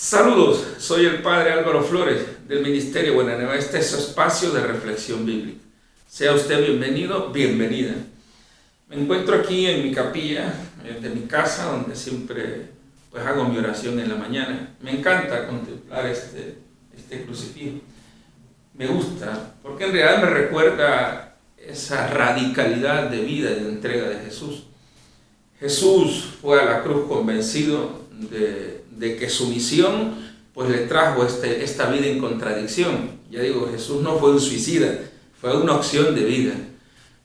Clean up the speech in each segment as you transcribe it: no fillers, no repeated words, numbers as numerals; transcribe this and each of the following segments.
Saludos, soy el Padre Álvaro Flores del Ministerio Buena Nueva. Este es su espacio de reflexión bíblica. Sea usted bienvenido, bienvenida. Me encuentro aquí en mi capilla de mi casa, donde siempre hago mi oración en la mañana. Me encanta contemplar este crucifijo. Me gusta, porque en realidad me recuerda esa radicalidad de vida y de entrega de Jesús. Jesús fue a la cruz convencido de que su misión le trajo esta vida en contradicción. Ya digo, Jesús no fue un suicida, fue una opción de vida.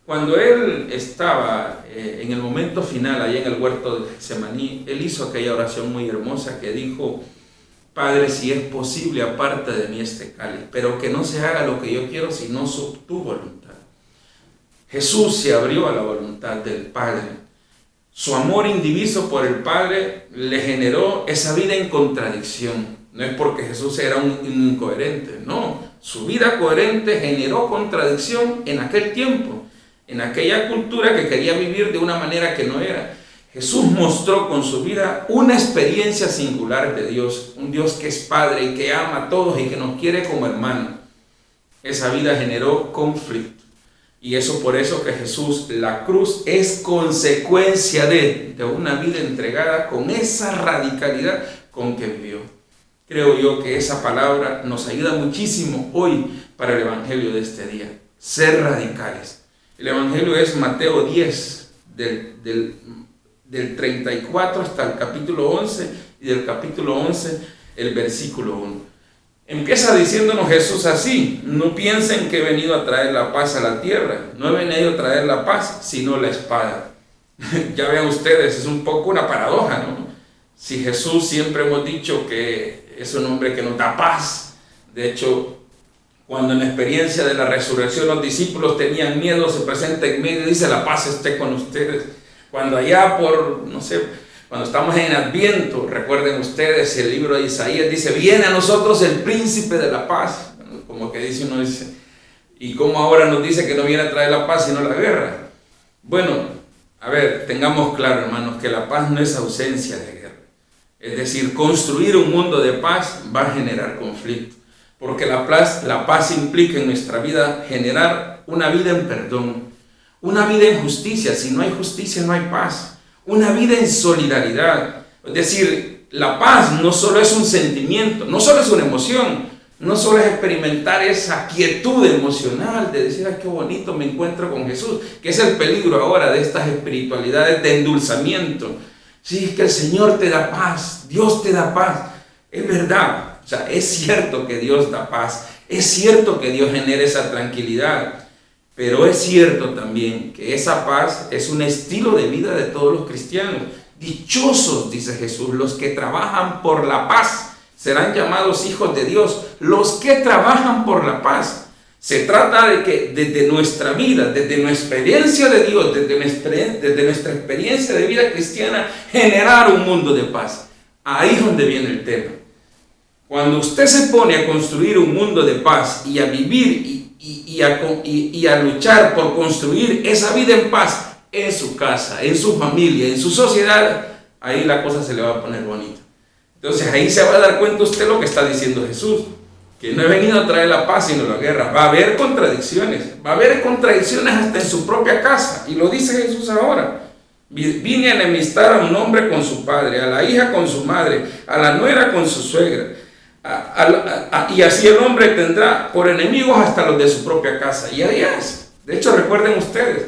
Cuando él estaba en el momento final, allá en el huerto de Getsemaní, él hizo aquella oración muy hermosa que dijo: Padre, si es posible, aparta de mí este cáliz, pero que no se haga lo que yo quiero, sino tu voluntad. Jesús se abrió a la voluntad del Padre. Su amor indiviso por el Padre le generó esa vida en contradicción. No es porque Jesús era un incoherente, no. Su vida coherente generó contradicción en aquel tiempo, en aquella cultura que quería vivir de una manera que no era. Jesús mostró con su vida una experiencia singular de Dios, un Dios que es Padre y que ama a todos y que nos quiere como hermanos. Esa vida generó conflicto. Y por eso que Jesús, la cruz, es consecuencia de una vida entregada con esa radicalidad con que vivió. Creo yo que esa palabra nos ayuda muchísimo hoy para el Evangelio de este día. Ser radicales. El Evangelio es Mateo 10, del 34 hasta el capítulo 11, y del capítulo 11, el versículo 1. Empieza diciéndonos Jesús así: no piensen que he venido a traer la paz a la tierra. No he venido a traer la paz, sino la espada. Ya vean ustedes, es un poco una paradoja, ¿no? Si Jesús siempre hemos dicho que es un hombre que nos da paz. De hecho, cuando en la experiencia de la resurrección los discípulos tenían miedo, se presenta en medio y dice: la paz esté con ustedes. Cuando allá cuando estamos en Adviento, recuerden ustedes, el libro de Isaías dice: viene a nosotros el príncipe de la paz. Como que uno dice, ¿y cómo ahora nos dice que no viene a traer la paz sino la guerra? Bueno, a ver, tengamos claro, hermanos, que la paz no es ausencia de guerra. Es decir, construir un mundo de paz va a generar conflicto, porque la paz implica en nuestra vida generar una vida en perdón, una vida en justicia. Si no hay justicia, no hay paz. Una vida en solidaridad. Es decir, la paz no solo es un sentimiento, no solo es una emoción, no solo es experimentar esa quietud emocional de decir: ay, qué bonito me encuentro con Jesús, que es el peligro ahora de estas espiritualidades de endulzamiento. Sí, es que el Señor te da paz, Dios te da paz. Es verdad, es cierto que Dios da paz, es cierto que Dios genera esa tranquilidad. Pero es cierto también que esa paz es un estilo de vida de todos los cristianos. Dichosos, dice Jesús, los que trabajan por la paz, serán llamados hijos de Dios. Los que trabajan por la paz. Se trata de que desde nuestra vida, desde nuestra experiencia de Dios, desde nuestra experiencia de vida cristiana, generar un mundo de paz. Ahí es donde viene el tema. Cuando usted se pone a construir un mundo de paz y a vivir y a luchar por construir esa vida en paz en su casa, en su familia, en su sociedad, ahí la cosa se le va a poner bonita. Entonces ahí se va a dar cuenta usted lo que está diciendo Jesús, que no he venido a traer la paz sino la guerra. Va a haber contradicciones hasta en su propia casa, y lo dice Jesús ahora. Vine a enemistar a un hombre con su padre, a la hija con su madre, a la nuera con su suegra. Y así el hombre tendrá por enemigos hasta los de su propia casa. Y ahí es. De hecho, recuerden ustedes,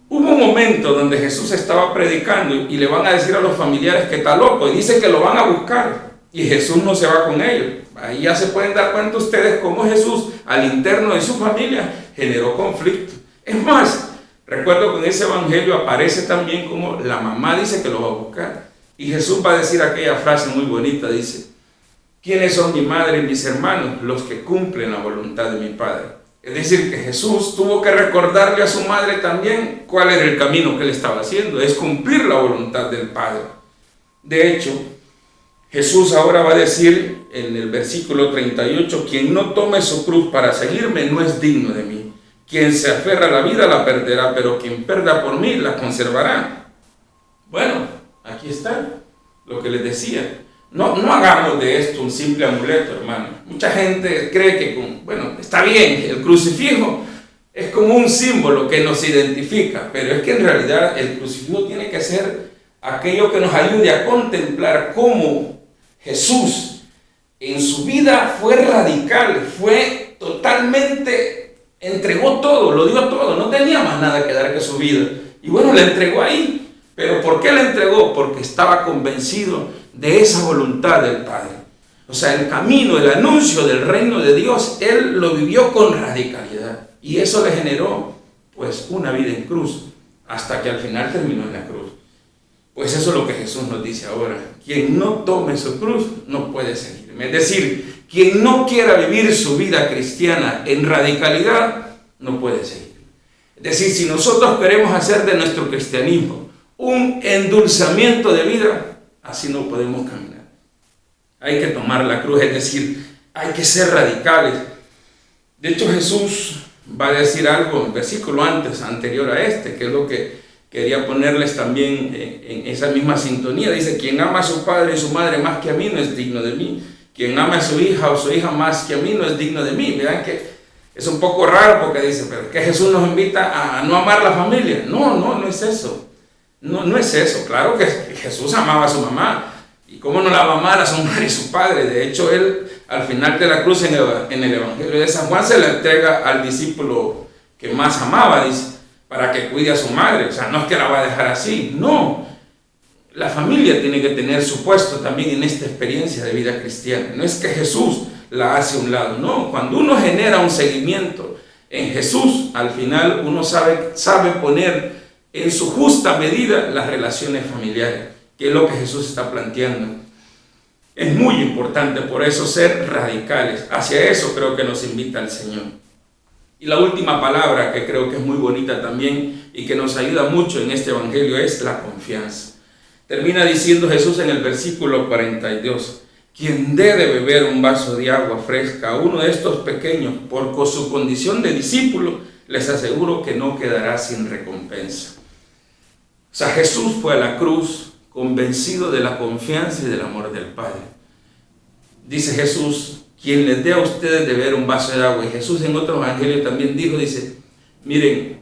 hubo un momento donde Jesús estaba predicando y le van a decir a los familiares que está loco, y dice que lo van a buscar, y Jesús no se va con ellos. Ahí ya se pueden dar cuenta ustedes cómo Jesús al interno de su familia generó conflicto. Es más, recuerdo que en ese evangelio aparece también como la mamá dice que lo va a buscar, y Jesús va a decir aquella frase muy bonita, dice: ¿quiénes son mi madre y mis hermanos? Los que cumplen la voluntad de mi Padre. Es decir, que Jesús tuvo que recordarle a su madre también cuál era el camino que él estaba haciendo, es cumplir la voluntad del Padre. De hecho, Jesús ahora va a decir en el versículo 38, quien no tome su cruz para seguirme no es digno de mí. Quien se aferra a la vida la perderá, pero quien perda por mí la conservará. Bueno, aquí está lo que les decía. No hagamos de esto un simple amuleto, hermano. Mucha gente cree que, está bien, el crucifijo es como un símbolo que nos identifica, pero es que en realidad el crucifijo tiene que ser aquello que nos ayude a contemplar cómo Jesús en su vida fue radical, fue totalmente, entregó todo, lo dio todo, no tenía más nada que dar que su vida. Y bueno, le entregó ahí. ¿Pero por qué le entregó? Porque estaba convencido de esa voluntad del Padre. O sea, el camino, el anuncio del reino de Dios, él lo vivió con radicalidad. Y eso le generó, pues, una vida en cruz, hasta que al final terminó en la cruz. Pues eso es lo que Jesús nos dice ahora. Quien no tome su cruz no puede seguirme. Es decir, quien no quiera vivir su vida cristiana en radicalidad, no puede seguir. Es decir, si nosotros queremos hacer de nuestro cristianismo un endulzamiento de vida, así no podemos caminar. Hay que tomar la cruz, es decir, hay que ser radicales. De hecho, Jesús va a decir algo en el versículo anterior a este, que es lo que quería ponerles también en esa misma sintonía. Dice, quien ama a su padre y su madre más que a mí no es digno de mí. Quien ama a su hija o su hija más que a mí no es digno de mí. Vean que es un poco raro porque dice, pero es que Jesús nos invita a no amar la familia. No es eso. No es eso. Claro que Jesús amaba a su mamá. ¿Y cómo no la va a amar a su madre y su padre? De hecho, él al final de la cruz en el Evangelio de San Juan se le entrega al discípulo que más amaba, dice, para que cuide a su madre. O sea, no es que la va a dejar así. No. La familia tiene que tener su puesto también en esta experiencia de vida cristiana. No es que Jesús la hace a un lado. No. Cuando uno genera un seguimiento en Jesús, al final uno sabe poner en su justa medida las relaciones familiares, que es lo que Jesús está planteando. Es muy importante por eso ser radicales. Hacia eso creo que nos invita el Señor. Y la última palabra que creo que es muy bonita también y que nos ayuda mucho en este evangelio es la confianza. Termina diciendo Jesús en el versículo 42, quien dé de beber un vaso de agua fresca a uno de estos pequeños por su condición de discípulo, les aseguro que no quedará sin recompensa. O sea, Jesús fue a la cruz convencido de la confianza y del amor del Padre. Dice Jesús, quien les dé a ustedes de beber un vaso de agua. Y Jesús en otro evangelio también dice, miren,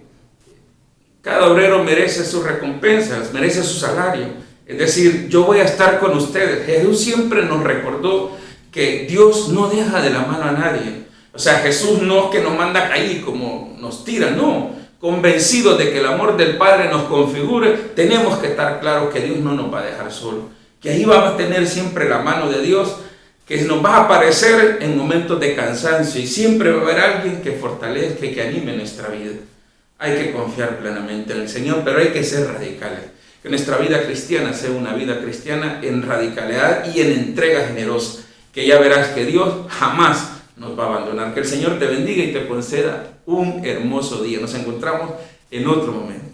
cada obrero merece sus recompensas, merece su salario. Es decir, yo voy a estar con ustedes. Jesús siempre nos recordó que Dios no deja de la mano a nadie. O sea, Jesús no es que nos manda a caer como nos tira, no. Convencidos de que el amor del Padre nos configure, tenemos que estar claros que Dios no nos va a dejar solos, que ahí vamos a tener siempre la mano de Dios, que nos va a aparecer en momentos de cansancio y siempre va a haber alguien que fortalezca y que anime nuestra vida. Hay que confiar plenamente en el Señor, pero hay que ser radicales, que nuestra vida cristiana sea una vida cristiana en radicalidad y en entrega generosa, que ya verás que Dios jamás nos va a abandonar. Que el Señor te bendiga y te conceda un hermoso día. Nos encontramos en otro momento.